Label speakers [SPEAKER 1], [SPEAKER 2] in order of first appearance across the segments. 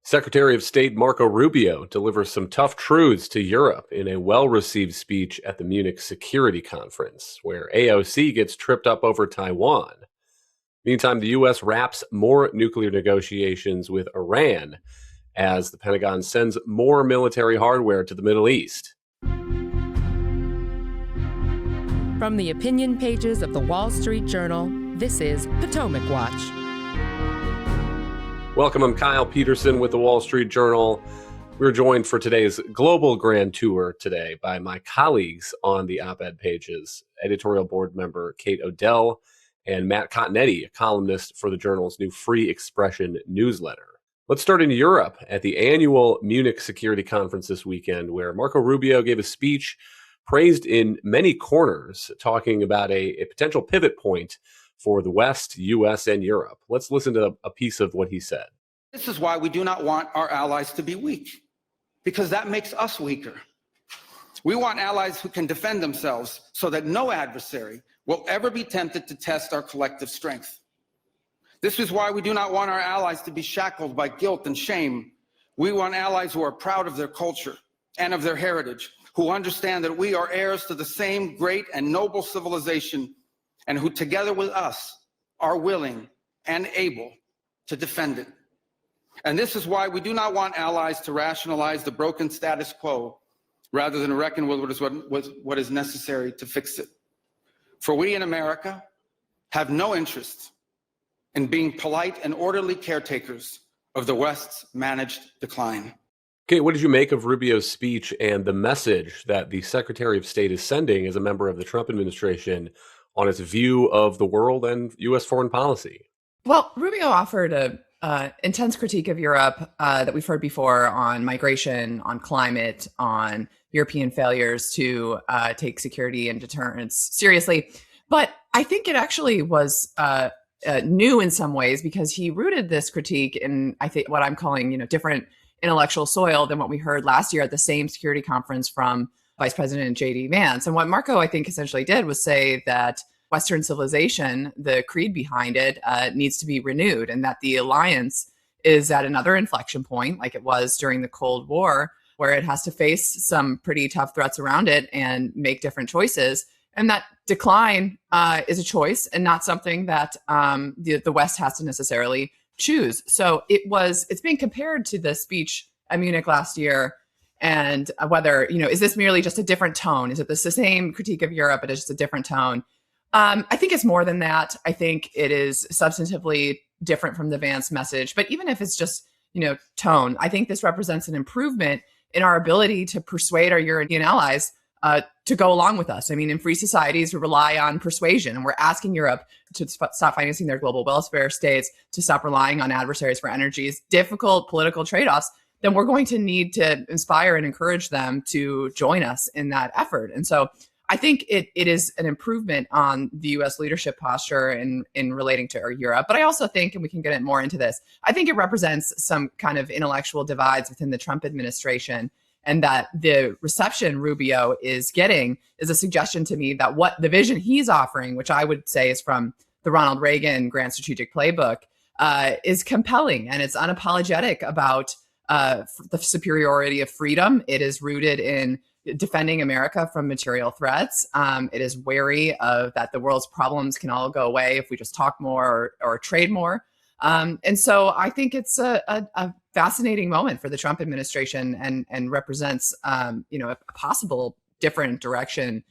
[SPEAKER 1] Secretary of State Marco Rubio delivers some tough truths to Europe in a well-received speech at the Munich Security Conference, where AOC gets tripped up over Taiwan. Meantime, the U.S. wraps more nuclear negotiations with Iran as the Pentagon sends more military hardware to the Middle East.
[SPEAKER 2] From the opinion pages of the Wall Street Journal, this is Potomac Watch.
[SPEAKER 1] Welcome, I'm Kyle Peterson with the Wall Street Journal. We're joined for today's global grand tour today by my colleagues on the op-ed pages, editorial board member Kate Odell and Matt Continetti, a columnist for the Journal's new Free Expression newsletter. Let's start in Europe at the annual Munich Security Conference this weekend, where Marco Rubio gave a speech praised in many corners, talking about a potential pivot point for the West, U.S., and Europe. Let's listen to a piece of what he said.
[SPEAKER 3] This is why we do not want our allies to be weak, because that makes us weaker. We want allies who can defend themselves so that no adversary will ever be tempted to test our collective strength. This is why we do not want our allies to be shackled by guilt and shame. We want allies who are proud of their culture and of their heritage, who understand that we are heirs to the same great and noble civilization, and who together with us are willing and able to defend it. And this is why we do not want allies to rationalize the broken status quo rather than reckon with what is necessary to fix it. For we in America have no interest in being polite and orderly caretakers of the West's managed decline.
[SPEAKER 1] Okay, what did you make of Rubio's speech and the message that the Secretary of State is sending as a member of the Trump administration on its view of the world and U.S. foreign policy?
[SPEAKER 4] Well, Rubio offered a intense critique of Europe that we've heard before on migration, on climate, on European failures to take security and deterrence seriously. But I think it actually was new in some ways, because he rooted this critique in, I think, what I'm calling, different intellectual soil than what we heard last year at the same security conference from Vice President JD Vance. And what Marco, I think, essentially did was say that Western civilization, the creed behind it, needs to be renewed, and that the alliance is at another inflection point, like it was during the Cold War, where it has to face some pretty tough threats around it and make different choices. And that decline is a choice and not something that the West has to necessarily choose. So it's being compared to the speech at Munich last year. And whether, is this merely just a different tone? Is it the same critique of Europe, but it's just a different tone? I think it's more than that. I think it is substantively different from the Vance message. But even if it's just, tone, I think this represents an improvement in our ability to persuade our European allies to go along with us. I mean, in free societies, we rely on persuasion, and we're asking Europe to stop financing their global welfare states, to stop relying on adversaries for energy's difficult political trade-offs. Then we're going to need to inspire and encourage them to join us in that effort. And so I think it is an improvement on the U.S. leadership posture in relating to Europe. But I also think, and we can get more into this, I think it represents some kind of intellectual divides within the Trump administration, and that the reception Rubio is getting is a suggestion to me that what the vision he's offering, which I would say is from the Ronald Reagan Grand Strategic Playbook, is compelling, and it's unapologetic about the superiority of freedom. It is rooted in defending America from material threats. It is wary of that the world's problems can all go away if we just talk more or trade more. And so I think it's a fascinating moment for the Trump administration and represents, a possible different direction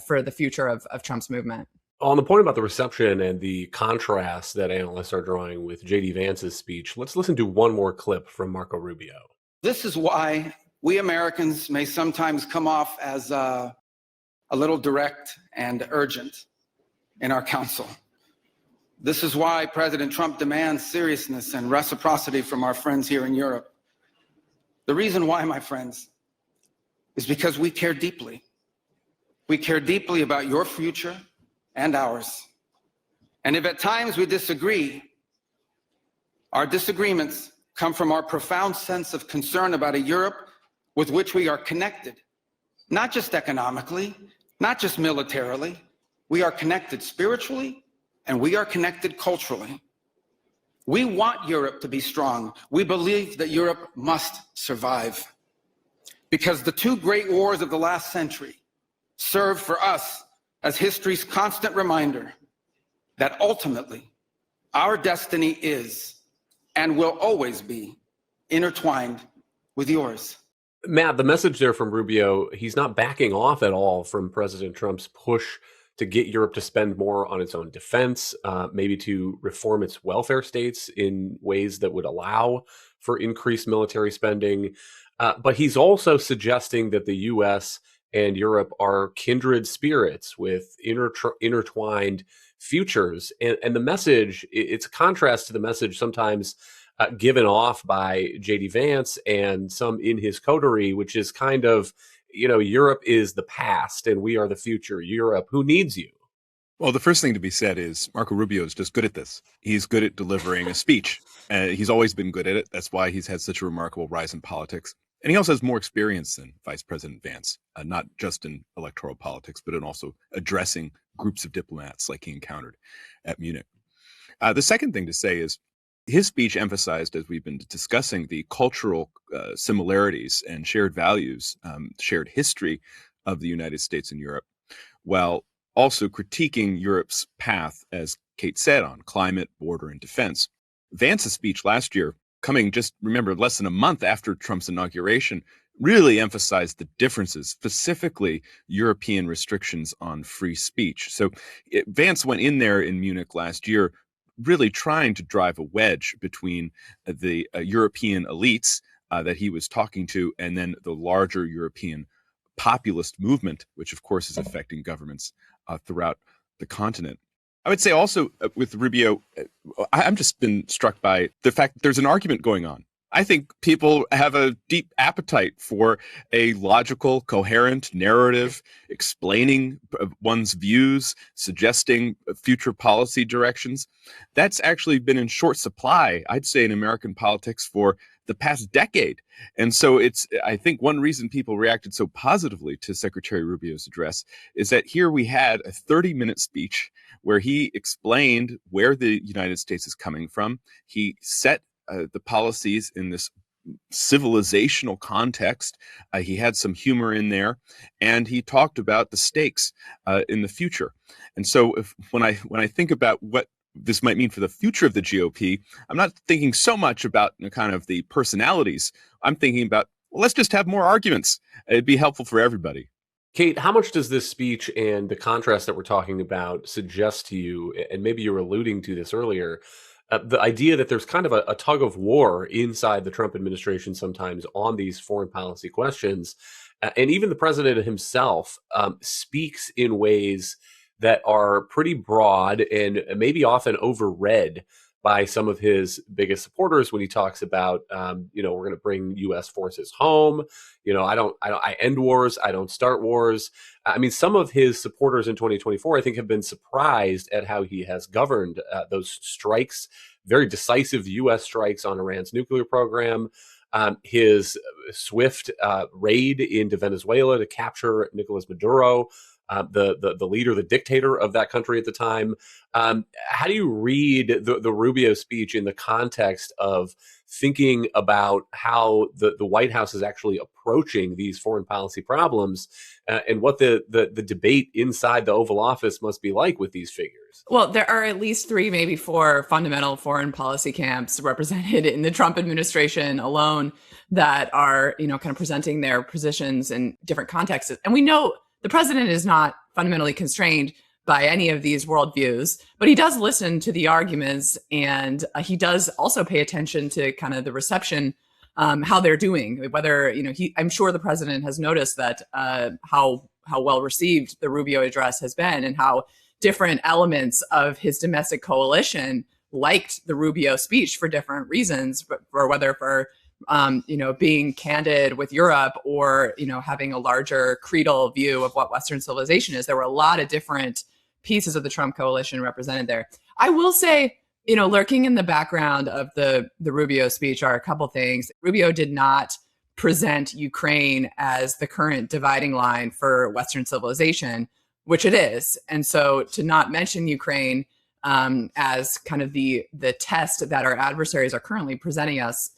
[SPEAKER 4] for the future of Trump's movement.
[SPEAKER 1] On the point about the reception and the contrast that analysts are drawing with JD Vance's speech, let's listen to one more clip from Marco Rubio.
[SPEAKER 3] This is why we Americans may sometimes come off as a little direct and urgent in our counsel. This is why President Trump demands seriousness and reciprocity from our friends here in Europe. The reason why, my friends, is because we care deeply. We care deeply about your future and ours. And if at times we disagree, our disagreements come from our profound sense of concern about a Europe with which we are connected, not just economically, not just militarily. We are connected spiritually, and we are connected culturally. We want Europe to be strong. We believe that Europe must survive because the two great wars of the last century serve for us as history's constant reminder that ultimately our destiny is and will always be intertwined with yours.
[SPEAKER 1] Matt, the message there from Rubio, he's not backing off at all from President Trump's push to get Europe to spend more on its own defense, maybe to reform its welfare states in ways that would allow for increased military spending. But he's also suggesting that the U.S. and Europe are kindred spirits with intertwined futures. And the message, it's a contrast to the message sometimes given off by JD Vance and some in his coterie, which is kind of, Europe is the past and we are the future. Europe, who needs you?
[SPEAKER 5] Well, the first thing to be said is Marco Rubio is just good at this. He's good at delivering a speech. He's always been good at it. That's why he's had such a remarkable rise in politics. And he also has more experience than Vice President Vance, not just in electoral politics, but in also addressing groups of diplomats like he encountered at Munich. The second thing to say is his speech emphasized, as we've been discussing, the cultural similarities and shared values, shared history of the United States and Europe, while also critiquing Europe's path, as Kate said, on climate, border, and defense. Vance's speech last year, coming just, remember, less than a month after Trump's inauguration, really emphasized the differences, specifically European restrictions on free speech. So Vance went in there in Munich last year really trying to drive a wedge between the European elites that he was talking to and then the larger European populist movement, which of course is affecting governments throughout the continent. I would say also with Rubio, I've just been struck by the fact that there's an argument going on. I think people have a deep appetite for a logical, coherent narrative, explaining one's views, suggesting future policy directions. That's actually been in short supply, I'd say, in American politics for the past decade. And so I think one reason people reacted so positively to Secretary Rubio's address is that here we had a 30-minute speech where he explained where the United States is coming from. He set the policies in this civilizational context. He had some humor in there, and he talked about the stakes in the future. And so when I think about what this might mean for the future of the GOP, I'm not thinking so much about kind of the personalities. I'm thinking about, well, let's just have more arguments. It'd be helpful for everybody.
[SPEAKER 1] Kate, how much does this speech and the contrast that we're talking about suggest to you, and maybe you were alluding to this earlier, the idea that there's kind of a tug of war inside the Trump administration sometimes on these foreign policy questions. And even the president himself speaks in ways that are pretty broad and maybe often overread by some of his biggest supporters when he talks about, we're going to bring U.S. forces home. I end wars. I don't start wars. I mean, some of his supporters in 2024, I think, have been surprised at how he has governed those strikes, very decisive U.S. strikes on Iran's nuclear program, his swift raid into Venezuela to capture Nicolas Maduro, the leader, the dictator of that country at the time. How do you read the Rubio speech in the context of thinking about how the White House is actually approaching these foreign policy problems and what the debate inside the Oval Office must be like with these figures?
[SPEAKER 4] Well, there are at least 3, maybe 4 fundamental foreign policy camps represented in the Trump administration alone that are, kind of presenting their positions in different contexts. And we know the president is not fundamentally constrained by any of these worldviews, but he does listen to the arguments, and he does also pay attention to kind of the reception, how they're doing. Whether I'm sure the president has noticed that how well received the Rubio address has been, and how different elements of his domestic coalition liked the Rubio speech for different reasons, for whether for being candid with Europe or, having a larger creedal view of what Western civilization is. There were a lot of different pieces of the Trump coalition represented there. I will say, lurking in the background of the Rubio speech are a couple things. Rubio did not present Ukraine as the current dividing line for Western civilization, which it is. And so to not mention Ukraine as kind of the test that our adversaries are currently presenting us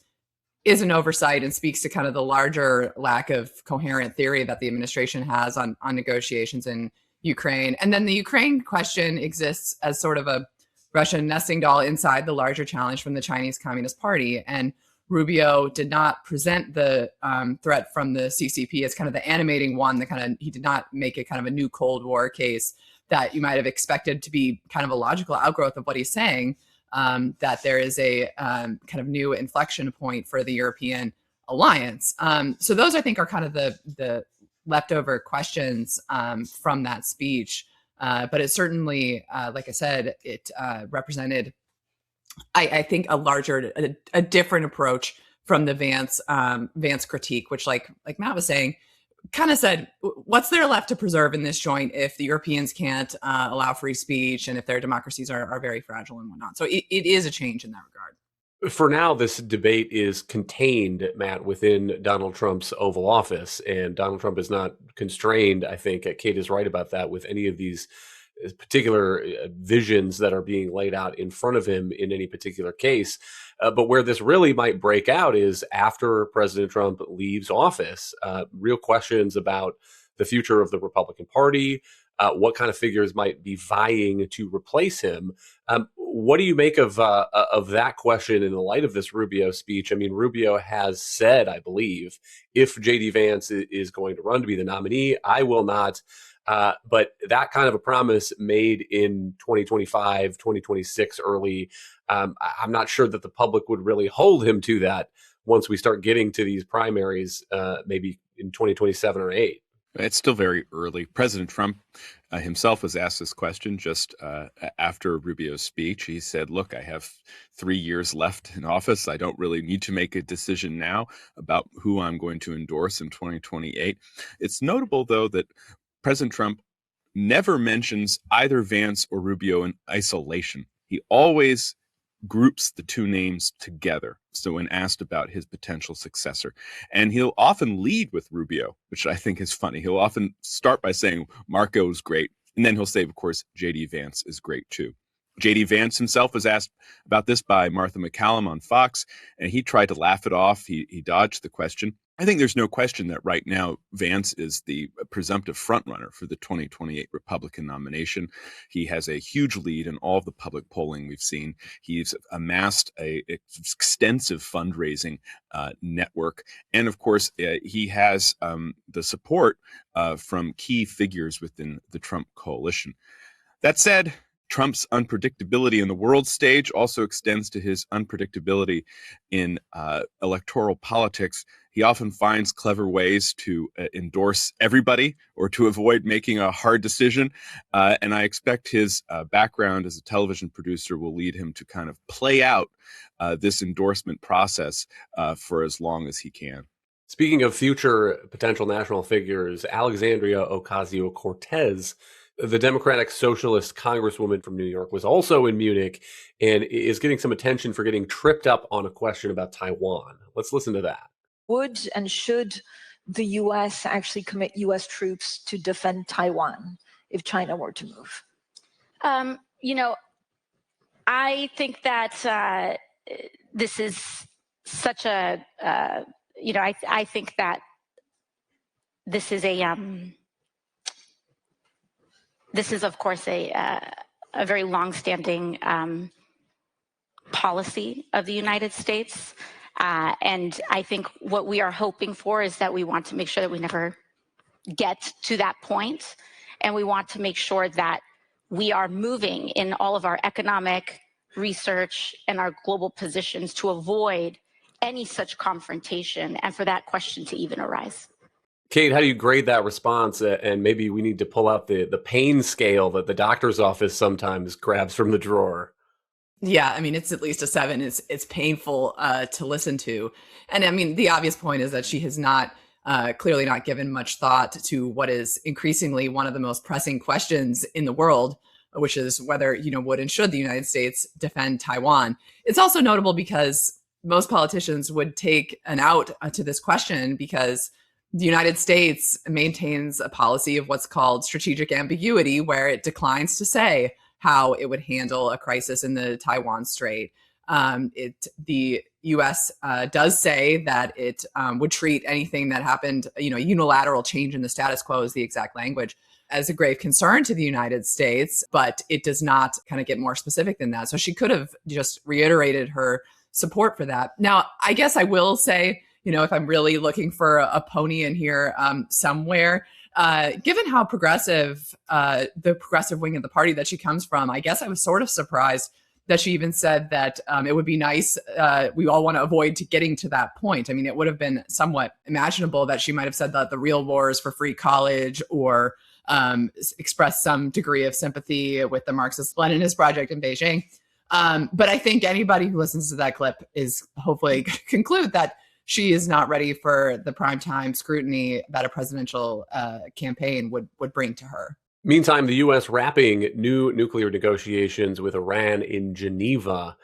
[SPEAKER 4] is an oversight and speaks to kind of the larger lack of coherent theory that the administration has on negotiations in Ukraine. And then the Ukraine question exists as sort of a Russian nesting doll inside the larger challenge from the Chinese Communist Party. And Rubio did not present the threat from the CCP as kind of the animating one. He did not make it kind of a new Cold War case that you might have expected to be kind of a logical outgrowth of what he's saying. That there is a kind of new inflection point for the European alliance. So those, I think, are kind of the leftover questions from that speech. But it certainly, like I said, it represented, I think, a different approach from the Vance critique, which, like Matt was saying, kind of said, what's there left to preserve in this joint if the Europeans can't allow free speech and if their democracies are very fragile and whatnot? So it is a change in that regard.
[SPEAKER 1] For now, this debate is contained, Matt, within Donald Trump's Oval Office, and Donald Trump is not constrained, I think, Kate is right about that, with any of these particular visions that are being laid out in front of him in any particular case. But where this really might break out is after President Trump leaves office. Real questions about the future of the Republican Party, what kind of figures might be vying to replace him. What do you make of that question in the light of this Rubio speech? I mean, Rubio has said, I believe, if JD Vance is going to run to be the nominee, I will not. But that kind of a promise made in 2025, 2026 early, I'm not sure that the public would really hold him to that once we start getting to these primaries, maybe in 2027 or 8.
[SPEAKER 5] It's still very early. President Trump himself was asked this question just after Rubio's speech. He said, look, I have 3 years left in office. I don't really need to make a decision now about who I'm going to endorse in 2028. It's notable, though, that President Trump never mentions either Vance or Rubio in isolation. He always groups the two names together. So when asked about his potential successor, and he'll often lead with Rubio, which I think is funny. He'll often start by saying Marco is great, and then he'll say, of course, JD Vance is great too. JD Vance himself was asked about this by Martha McCallum on Fox, and he tried to laugh it off. He dodged the question. I think there's no question that right now Vance is the presumptive frontrunner for the 2028 Republican nomination. He has a huge lead in all of the public polling we've seen. He's amassed an extensive fundraising network. And of course, he has the support from key figures within the Trump coalition. That said, Trump's unpredictability in the world stage also extends to his unpredictability in electoral politics. He often finds clever ways to endorse everybody or to avoid making a hard decision. And I expect his background as a television producer will lead him to kind of play out this endorsement process for as long as he can.
[SPEAKER 1] Speaking of future potential national figures, Alexandria Ocasio-Cortez, the Democratic Socialist Congresswoman from New York, was also in Munich and is getting some attention for getting tripped up on a question about Taiwan. Let's listen to that.
[SPEAKER 6] Would and should the U.S. actually commit U.S. troops to defend Taiwan if China were to move?
[SPEAKER 7] I think that this is such a, I think that this is this is, of course, a very longstanding policy of the United States. And I think what we are hoping for is that we want to make sure that we never get to that point. And we want to make sure that we are moving in all of our economic research and our global positions to avoid any such confrontation and for that question to even arise.
[SPEAKER 1] Kate, how do you grade that response? And maybe we need to pull out the pain scale that the doctor's office sometimes grabs from the drawer.
[SPEAKER 4] Yeah, I mean, it's at least a 7. It's painful to listen to. And I mean, the obvious point is that she has not clearly not given much thought to what is increasingly one of the most pressing questions in the world, which is whether, would and should the United States defend Taiwan. It's also notable because most politicians would take an out to this question because the United States maintains a policy of what's called strategic ambiguity, where it declines to say how it would handle a crisis in the Taiwan Strait. The U.S. Does say that it would treat anything that happened, unilateral change in the status quo is the exact language, as a grave concern to the United States, but it does not kind of get more specific than that. So she could have just reiterated her support for that. Now, I guess I will say, if I'm really looking for a pony in here somewhere, given how progressive, the progressive wing of the party that she comes from, I guess I was sort of surprised that she even said that it would be nice, we all want to avoid getting to that point. I mean, it would have been somewhat imaginable that she might have said that the real war is for free college, or express some degree of sympathy with the Marxist-Leninist project in Beijing. But I think anybody who listens to that clip is hopefully going to conclude that she is not ready for the primetime scrutiny that a presidential campaign would bring to her.
[SPEAKER 1] Meantime, the U.S. wrapping new nuclear negotiations with Iran in Geneva.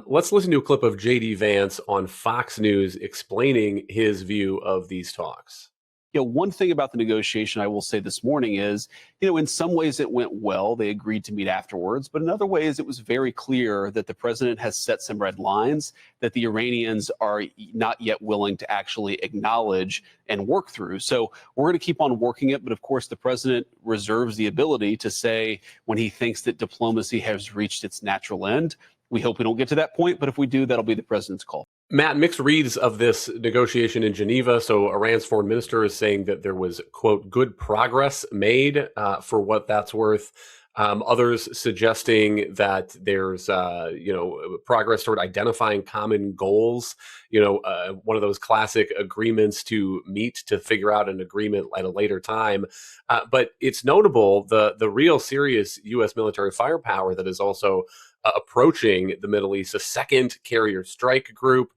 [SPEAKER 1] Let's listen to a clip of JD Vance on Fox News explaining his view of these talks.
[SPEAKER 8] One thing about the negotiation I will say this morning is, in some ways it went well. They agreed to meet afterwards. But in other ways, it was very clear that the president has set some red lines that the Iranians are not yet willing to actually acknowledge and work through. So we're going to keep on working it. But of course, the president reserves the ability to say when he thinks that diplomacy has reached its natural end. We hope we don't get to that point. But if we do, that'll be the president's call.
[SPEAKER 1] Matt, mixed reads of this negotiation in Geneva. So Iran's foreign minister is saying that there was, quote, good progress made for what that's worth. Others suggesting that there's, progress toward identifying common goals, one of those classic agreements to meet to figure out an agreement at a later time. But it's notable the real serious U.S. military firepower that is also approaching the Middle East, a second carrier strike group.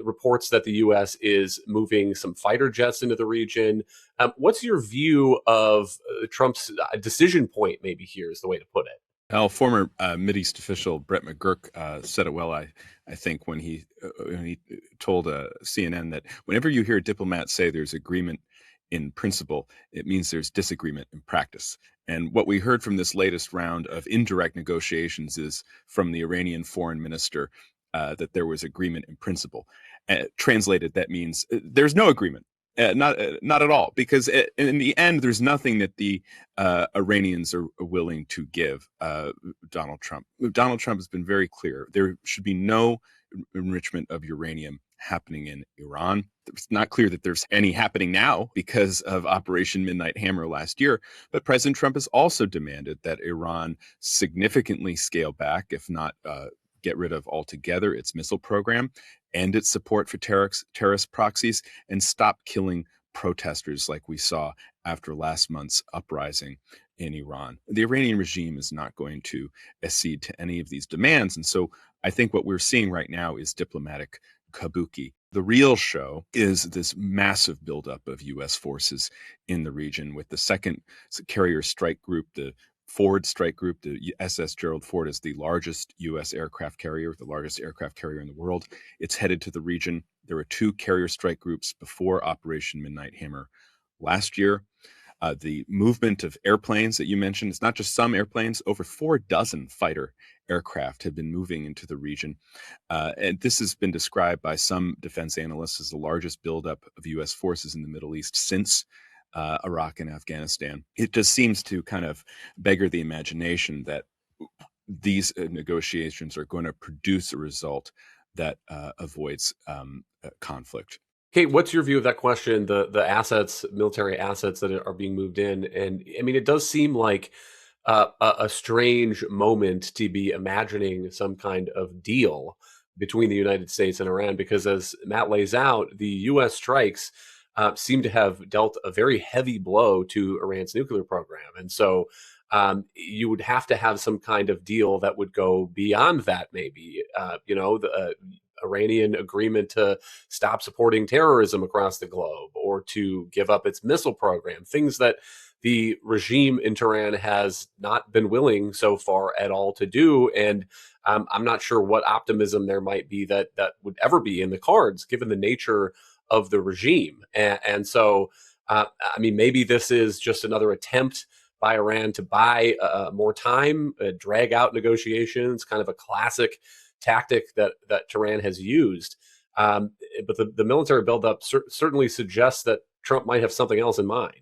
[SPEAKER 1] Reports that the U.S. is moving some fighter jets into the region. What's your view of Trump's decision point, maybe here is the way to put it?
[SPEAKER 5] Well, former Mideast official Brett McGurk said it well, I think, when he told CNN that whenever you hear a diplomat say there's agreement in principle, it means there's disagreement in practice. And what we heard from this latest round of indirect negotiations is from the Iranian foreign minister that there was agreement in principle. Translated, that means there's no agreement. Not at all, because in the end, there's nothing that the Iranians are willing to give Donald Trump. Donald Trump has been very clear. There should be no enrichment of uranium happening in Iran. It's not clear that there's any happening now because of Operation Midnight Hammer last year. But President Trump has also demanded that Iran significantly scale back, if not get rid of altogether, its missile program, end its support for terrorist proxies, and stop killing protesters like we saw after last month's uprising in Iran. The Iranian regime is not going to accede to any of these demands. And so I think what we're seeing right now is diplomatic kabuki. The real show is this massive buildup of U.S. forces in the region, with the second carrier strike group, the Ford strike group. The SS Gerald Ford is the largest U.S. aircraft carrier, the largest aircraft carrier in the world. It's headed to the region. There were two carrier strike groups before Operation Midnight Hammer last year. The movement of airplanes that you mentioned, it's not just some airplanes, over 4 dozen fighter aircraft have been moving into the region. And this has been described by some defense analysts as the largest buildup of U.S. forces in the Middle East since Iraq and Afghanistan. It just seems to kind of beggar the imagination that these negotiations are going to produce a result that avoids conflict.
[SPEAKER 1] Kate, what's your view of that question? The assets, military assets that are being moved in, and I mean, it does seem like a strange moment to be imagining some kind of deal between the United States and Iran, because as Matt lays out, the U.S. strikes seem to have dealt a very heavy blow to Iran's nuclear program. And so you would have to have some kind of deal that would go beyond that, maybe, the Iranian agreement to stop supporting terrorism across the globe, or to give up its missile program, things that the regime in Tehran has not been willing so far at all to do. And I'm not sure what optimism there might be that would ever be in the cards, given the nature of the regime. And so, maybe this is just another attempt by Iran to buy more time, drag out negotiations, kind of a classic tactic that Tehran has used. But the military buildup certainly suggests that Trump might have something else in mind.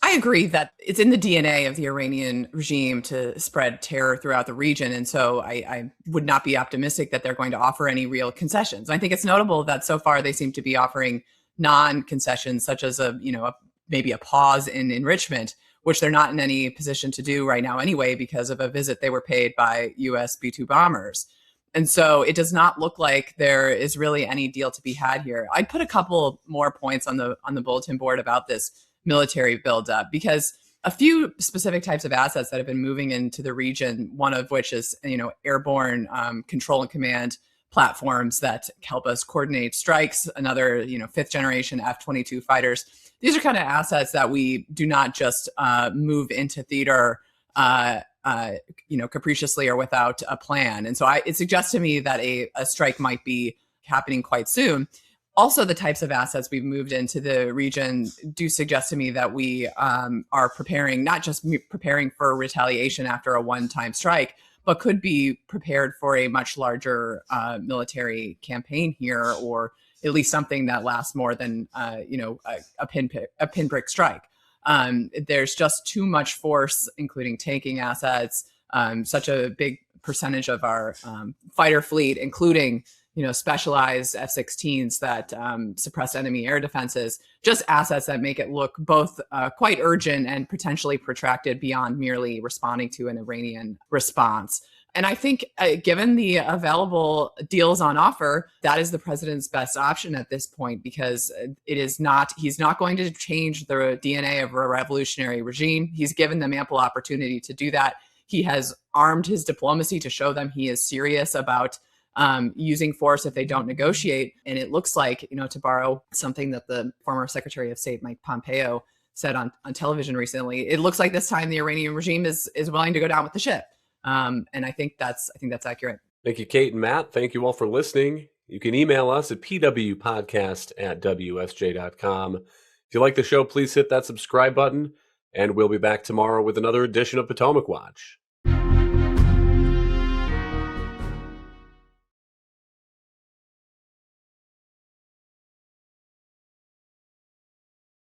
[SPEAKER 4] I agree that it's in the DNA of the Iranian regime to spread terror throughout the region. And so I would not be optimistic that they're going to offer any real concessions. I think it's notable that so far they seem to be offering non-concessions, such as maybe a pause in enrichment, which they're not in any position to do right now anyway, because of a visit they were paid by US B-2 bombers. And so it does not look like there is really any deal to be had here. I'd put a couple more points on the bulletin board about this military buildup, because a few specific types of assets that have been moving into the region, one of which is, airborne control and command platforms that help us coordinate strikes, another, fifth generation F-22 fighters. These are kind of assets that we do not just move into theater capriciously or without a plan. And so it suggests to me that a strike might be happening quite soon. Also, the types of assets we've moved into the region do suggest to me that we are preparing, not just preparing for retaliation after a one-time strike, but could be prepared for a much larger military campaign here, or at least something that lasts more than a pinprick strike. There's just too much force, including tanking assets, such a big percentage of our fighter fleet, including specialized F-16s that suppress enemy air defenses, just assets that make it look both quite urgent and potentially protracted beyond merely responding to an Iranian response. And I think given the available deals on offer, that is the president's best option at this point, because he's not going to change the DNA of a revolutionary regime. He's given them ample opportunity to do that. He has armed his diplomacy to show them he is serious about using force if they don't negotiate. And it looks like, to borrow something that the former Secretary of State, Mike Pompeo, said on television recently, it looks like this time the Iranian regime is willing to go down with the ship. And I think that's accurate.
[SPEAKER 1] Thank you, Kate and Matt. Thank you all for listening. You can email us at pwpodcast@wsj.com. If you like the show, please hit that subscribe button, and we'll be back tomorrow with another edition of Potomac Watch.